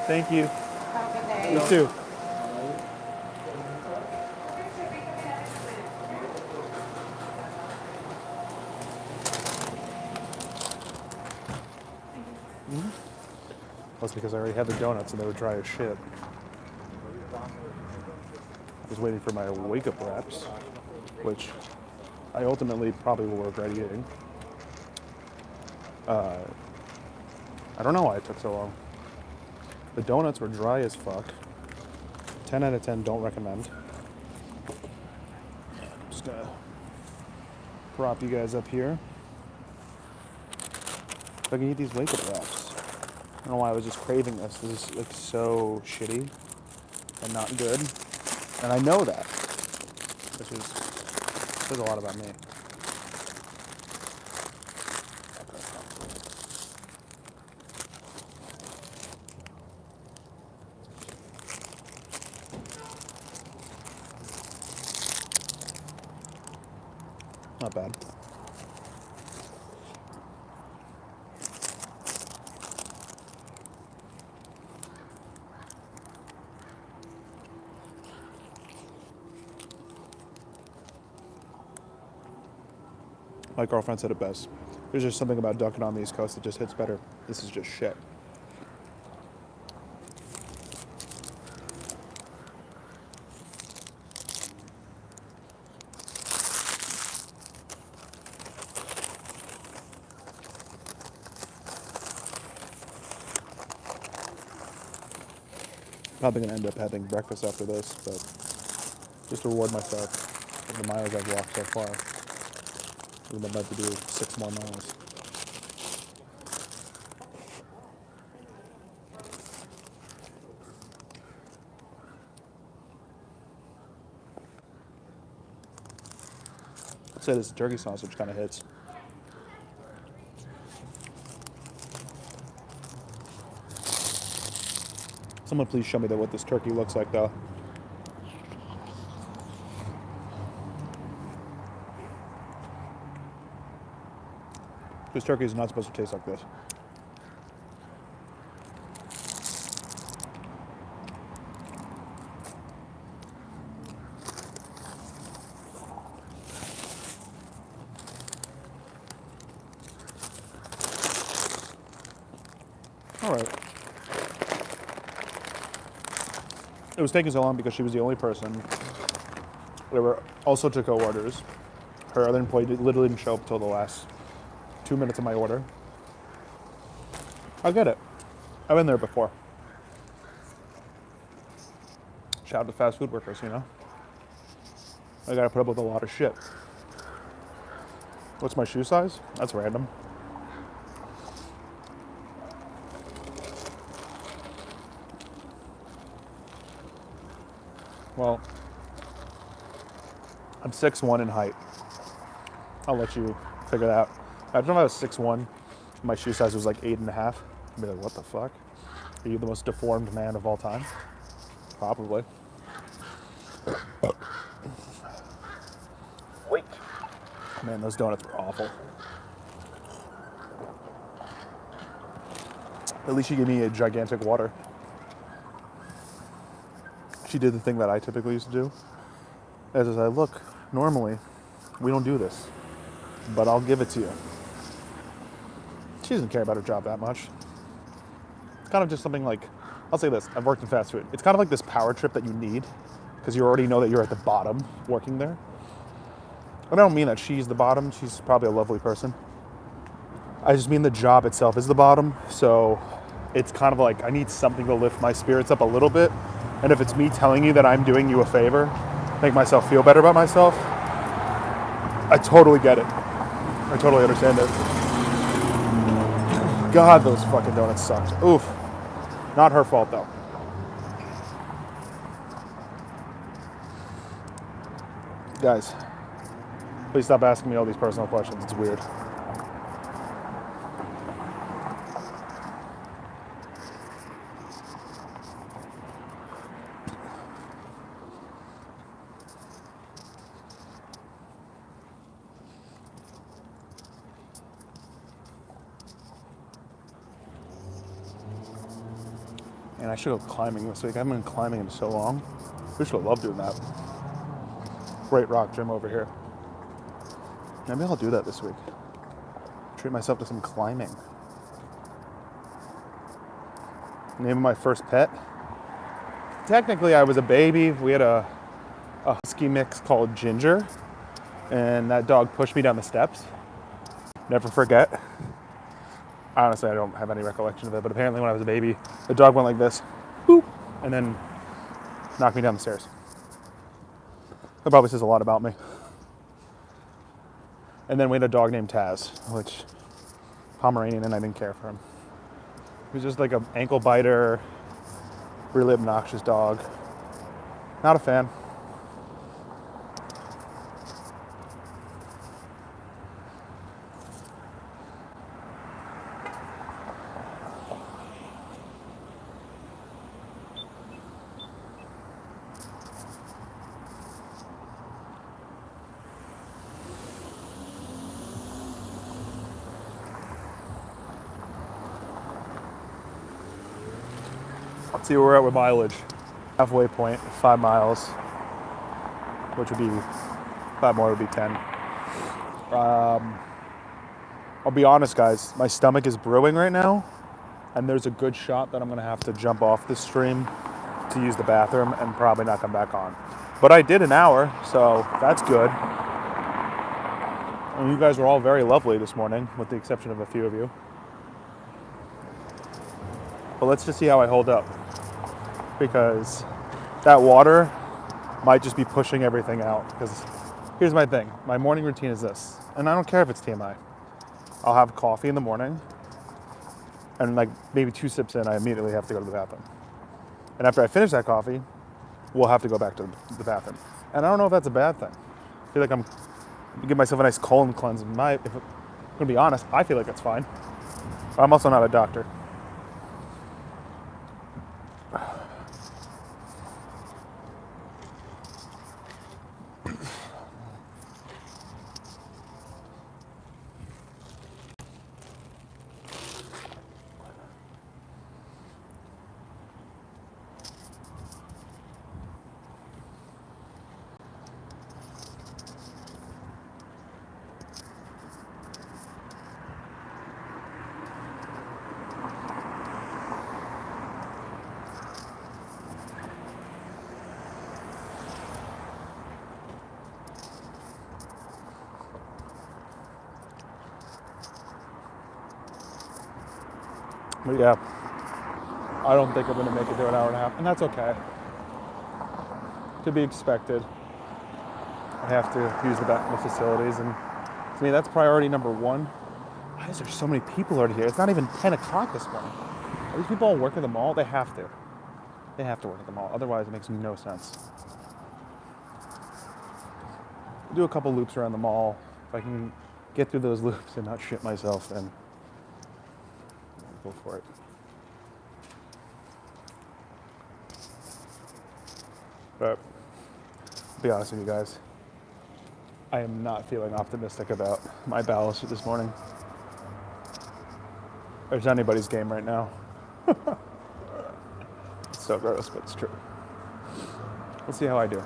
Thank you. Have a good day. You too. That's because I already had the donuts and they were dry as shit. I was waiting for my wake-up wraps, which I ultimately probably will regret eating. I don't know why it took so long. The donuts were dry as fuck. 10 out of 10, don't recommend. Just gonna prop you guys up here. If I can eat these wake-up wraps. I don't know why I was just craving this. This is like so shitty and not good. And I know that. Which says a lot about me. Not bad. My girlfriend said it best. There's just something about Dunkin' on the East Coast that just hits better. This is just shit. Probably gonna end up having breakfast after this, but just to reward myself for the miles I've walked so far. I'm about to do 6 more miles. I'd say this turkey sausage kind of hits. Someone please show me what this turkey looks like though. This turkey is not supposed to taste like this. All right. It was taking so long because she was the only person. There were also 2 co-orders. Her other employee literally didn't show up until the last 2 minutes of my order. I get it. I've been there before. Shout out to fast food workers, you know? I gotta put up with a lot of shit. What's my shoe size? That's random. Well, I'm 6'1" in height. I'll let you figure that out. Imagine if I was 6'1", my shoe size was like 8.5. I'd be like, what the fuck? Are you the most deformed man of all time? Probably. Wait. Man, those donuts were awful. At least she gave me a gigantic water. She did the thing that I typically used to do. As I said, look, normally we don't do this, but I'll give it to you. She doesn't care about her job that much. It's kind of just something like, I'll say this, I've worked in fast food. It's kind of like this power trip that you need because you already know that you're at the bottom working there. And I don't mean that she's the bottom. She's probably a lovely person. I just mean the job itself is the bottom. So it's kind of like I need something to lift my spirits up a little bit. And if it's me telling you that I'm doing you a favor, make myself feel better about myself, I totally get it. I totally understand it. God, those fucking donuts sucked. Oof. Not her fault though. Guys, please stop asking me all these personal questions. It's weird. And I should go climbing this week. I haven't been climbing in so long. We should love doing that. Great rock gym over here. Maybe I'll do that this week. Treat myself to some climbing. Name of my first pet. Technically, I was a baby. We had a husky mix called Ginger, and that dog pushed me down the steps. Never forget. Honestly, I don't have any recollection of it, but apparently when I was a baby, the dog went like this, boop, and then knocked me down the stairs. That probably says a lot about me. And then we had a dog named Taz, which Pomeranian, and I didn't care for him. He was just like an ankle biter, really obnoxious dog. Not a fan. Let's see where we're at with mileage. Halfway point, 5 miles, which would be 5 more would be 10. I'll be honest, guys, my stomach is brewing right now, and there's a good shot that I'm gonna have to jump off the stream to use the bathroom and probably not come back on. But I did an hour, so that's good. And you guys were all very lovely this morning, with the exception of a few of you. But let's just see how I hold up, because that water might just be pushing everything out. Because here's my thing, my morning routine is this, and I don't care if it's TMI. I'll have coffee in the morning, and like maybe 2 sips in, I immediately have to go to the bathroom. And after I finish that coffee, we'll have to go back to the bathroom. And I don't know if that's a bad thing. I feel like I'm give myself a nice colon cleanse. If I'm gonna be honest, I feel like it's fine. I'm also not a doctor. But yeah, I don't think I'm gonna make it to an hour and a half, and that's okay. To be expected. I have to use the facilities, and to me, that's priority number 1. Why is there so many people already here? It's not even 10 o'clock this morning. Are these people all work at the mall? They have to. They have to work at the mall, otherwise it makes no sense. Do a couple loops around the mall. If I can get through those loops and not shit myself, then go for it. But to be honest with you guys, I am not feeling optimistic about my bowels this morning. It's anybody's game right now. It's so gross, but it's true. We'll see how I do.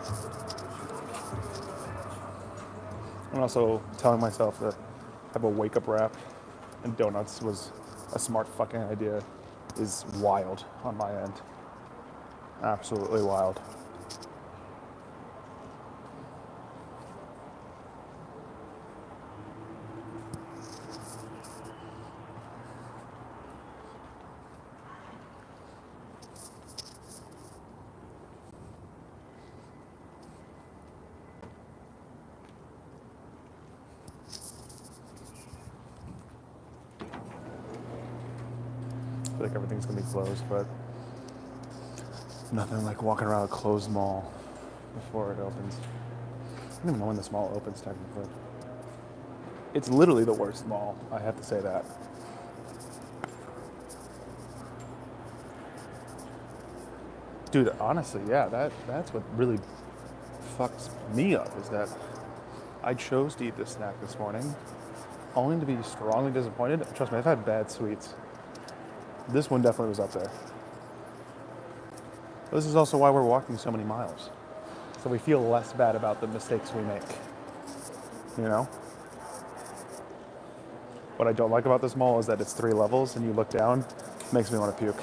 I'm also telling myself to have a wake-up wrap, and donuts was a smart fucking idea is wild on my end. Absolutely wild. I feel like everything's gonna be closed, but nothing like walking around a closed mall before it opens. I don't even know when this mall opens technically. It's literally the worst mall, I have to say that. Dude, honestly, yeah, that's what really fucks me up, is that I chose to eat this snack this morning, only to be strongly disappointed. Trust me, I've had bad sweets. This one definitely was up there. This is also why we're walking so many miles. So we feel less bad about the mistakes we make. You know? What I don't like about this mall is that it's 3 levels and you look down, it makes me want to puke.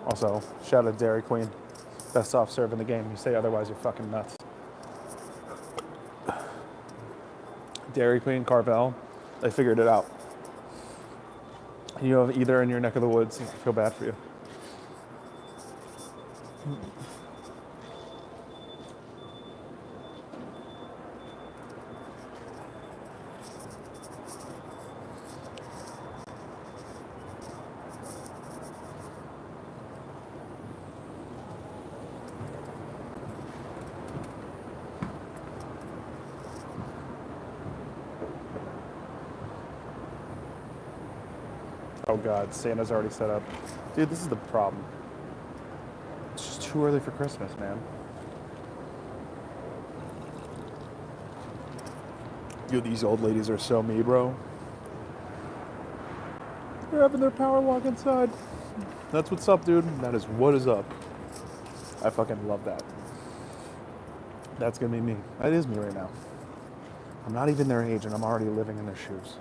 Also, shout out Dairy Queen. Best soft serve in the game. You say otherwise, you're fucking nuts. Dairy Queen, Carvel, they figured it out. You have either in your neck of the woods, I feel bad for you. Oh God, Santa's already set up. Dude, this is the problem. It's just too early for Christmas, man. Dude, these old ladies are so me, bro. They're having their power walk inside. That's what's up, dude. That is what is up. I fucking love that. That's gonna be me. That is me right now. I'm not even their age and I'm already living in their shoes.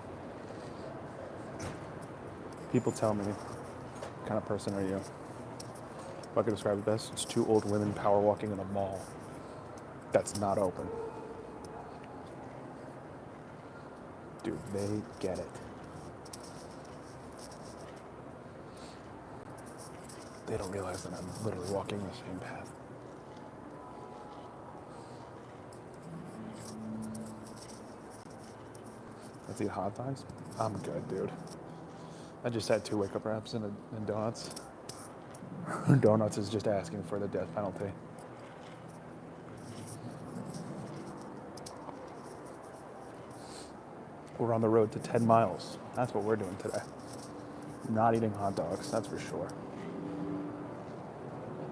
People tell me, what kind of person are you? If I could describe it best, it's 2 old women power walking in a mall that's not open. Dude, they get it. They don't realize that I'm literally walking the same path. Let's eat hot dogs? I'm good, dude. I just had 2 wake-up wraps and donuts. Donuts is just asking for the death penalty. We're on the road to 10 miles. That's what we're doing today. Not eating hot dogs, that's for sure.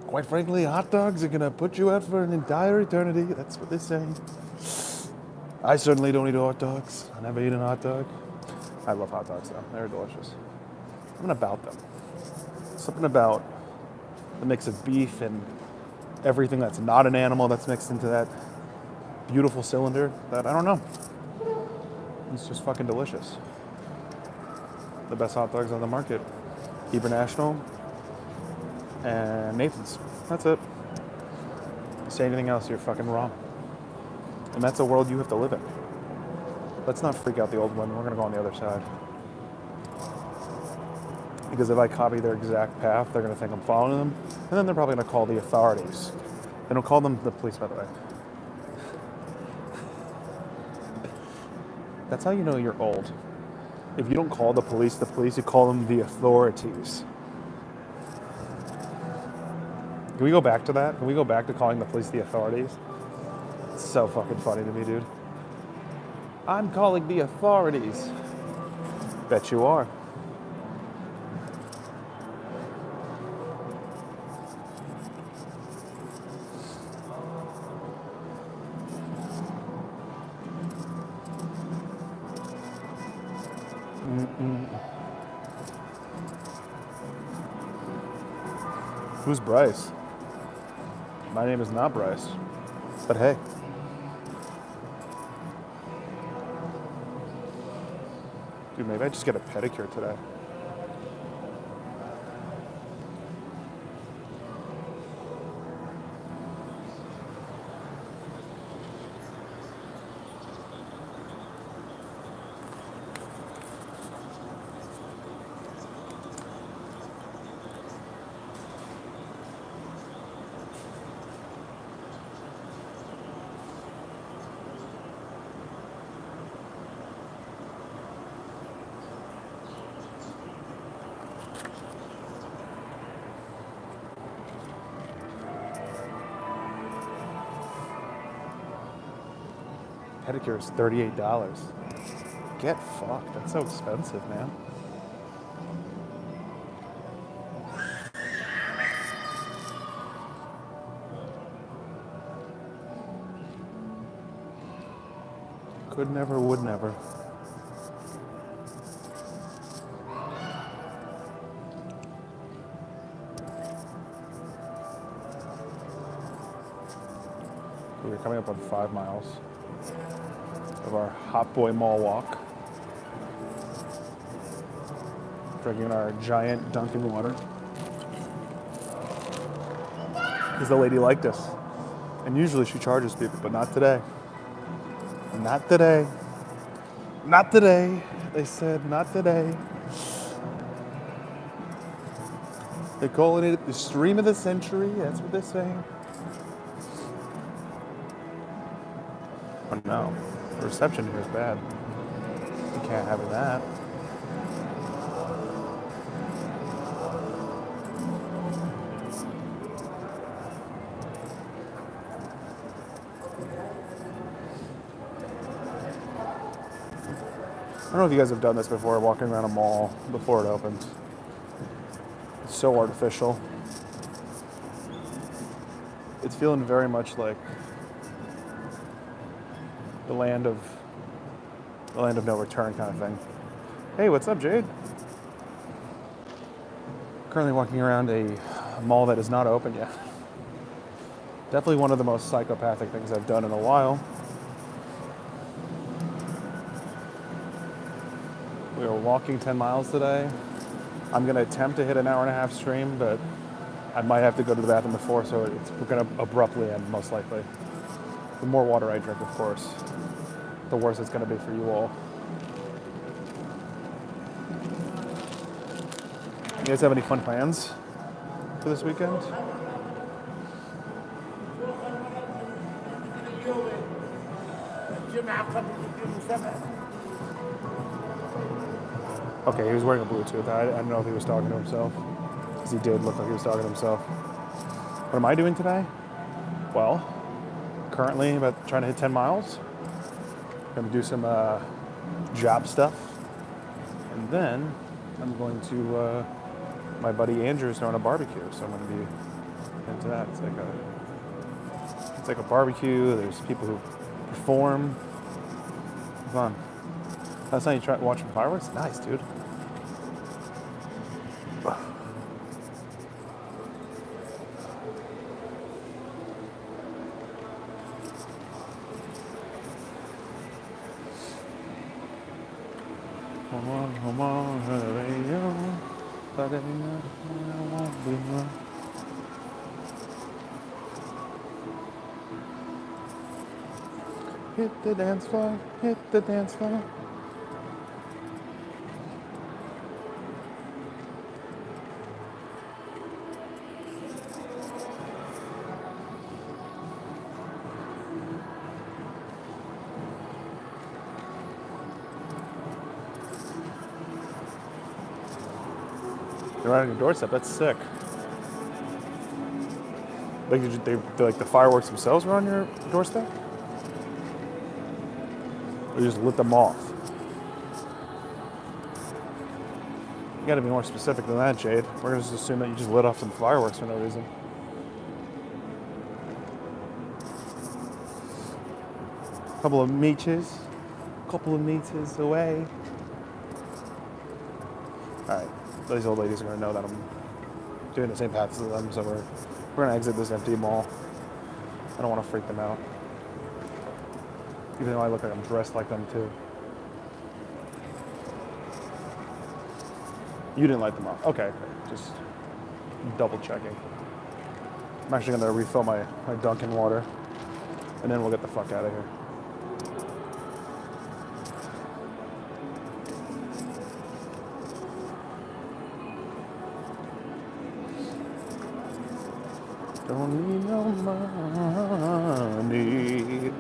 Quite frankly, hot dogs are gonna put you out for an entire eternity. That's what they're saying. I certainly don't eat hot dogs. I never eat a hot dog. I love hot dogs though. They're delicious. Something about them. Something about the mix of beef and everything that's not an animal that's mixed into that beautiful cylinder that I don't know. It's just fucking delicious. The best hot dogs on the market. Heber National and Nathan's. That's it. Say anything else, you're fucking wrong. And that's a world you have to live in. Let's not freak out the old women. We're gonna go on the other side. Because if I copy their exact path, they're gonna think I'm following them, and then they're probably gonna call the authorities. They don't call them the police, by the way. That's how you know you're old. If you don't call the police, you call them the authorities. Can we go back to that? Can we go back to calling the police the authorities? It's so fucking funny to me, dude. I'm calling the authorities. Bet you are. Who's Bryce? My name is not Bryce. But hey. Dude, maybe I just get a pedicure today. Pedicure is $38. Get fucked. That's so expensive, man. Could never, would never. coming up on 5 miles of our Hot Boy Mall walk. Drinking our giant Dunkin' water. Because the lady liked us. And usually she charges people, but not today. Not today. Not today. They said, not today. They're calling it the stream of the century. That's what they're saying. Oh no, the reception here is bad. You can't have that. I don't know if you guys have done this before, walking around a mall before it opens. It's so artificial. It's feeling very much like the land of no return kind of thing. Hey, what's up, Jade? Currently walking around a mall that is not open yet. Definitely one of the most psychopathic things I've done in a while. We are walking 10 miles today. I'm gonna attempt to hit an hour and a half stream, but I might have to go to the bathroom before, so we're gonna abruptly end, most likely. The more water I drink, of course, the worse it's gonna be for you all. You guys have any fun plans for this weekend? Okay, he was wearing a Bluetooth. I don't know if he was talking to himself, because he did look like he was talking to himself. What am I doing today? Well, currently about trying to hit 10 miles. Gonna do some job stuff. And then I'm going to, my buddy Andrew's throwing a barbecue, so I'm gonna be into that. It's like a barbecue. There's people who perform. Fun. Last night you tried watching fireworks? Nice, dude. Come on, radio. But I won't be wrong. Hit the dance floor, hit the dance floor. They're right on your doorstep. That's sick. Like, like the fireworks themselves were on your doorstep? Or you just lit them off? You gotta be more specific than that, Jade. We're gonna just assume that you just lit off some fireworks for no reason. Couple of meters away. Alright, these old ladies are gonna know that I'm doing the same path as them, so we're gonna exit this empty mall. I don't wanna freak them out. Even though I look like I'm dressed like them too. You didn't light them off. Okay, just double checking. I'm actually gonna refill my Dunkin' water, and then we'll get the fuck out of here. Don't need no money.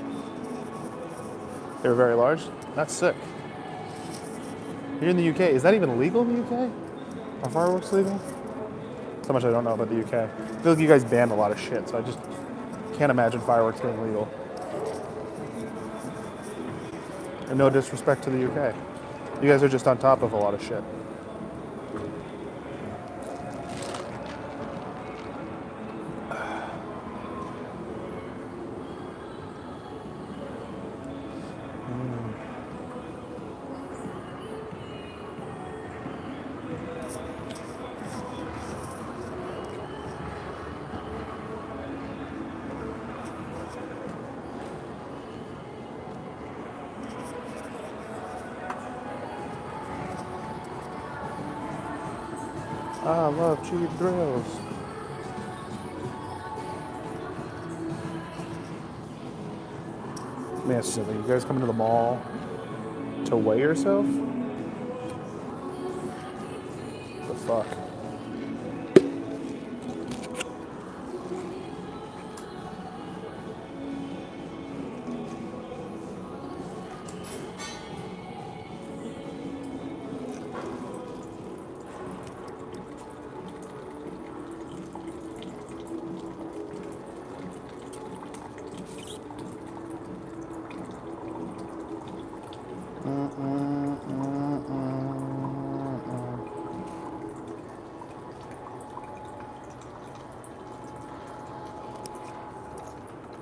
They were very large? That's sick. You're in the UK. Is that even legal in the UK? Are fireworks legal? So much I don't know about the UK. I feel like you guys banned a lot of shit, so I just can't imagine fireworks being legal. And no disrespect to the UK. You guys are just on top of a lot of shit. I love cheap thrills. Let me ask you something. You guys coming to the mall to weigh yourself? The fuck?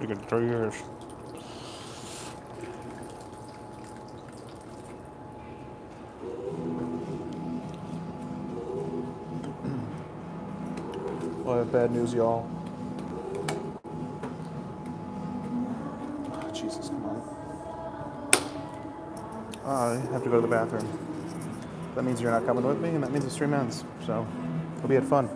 You get 3 years. Well, I have bad news, y'all. Oh, Jesus, come on. I have to go to the bathroom. That means you're not coming with me, and that means the stream ends. So, hope you had fun.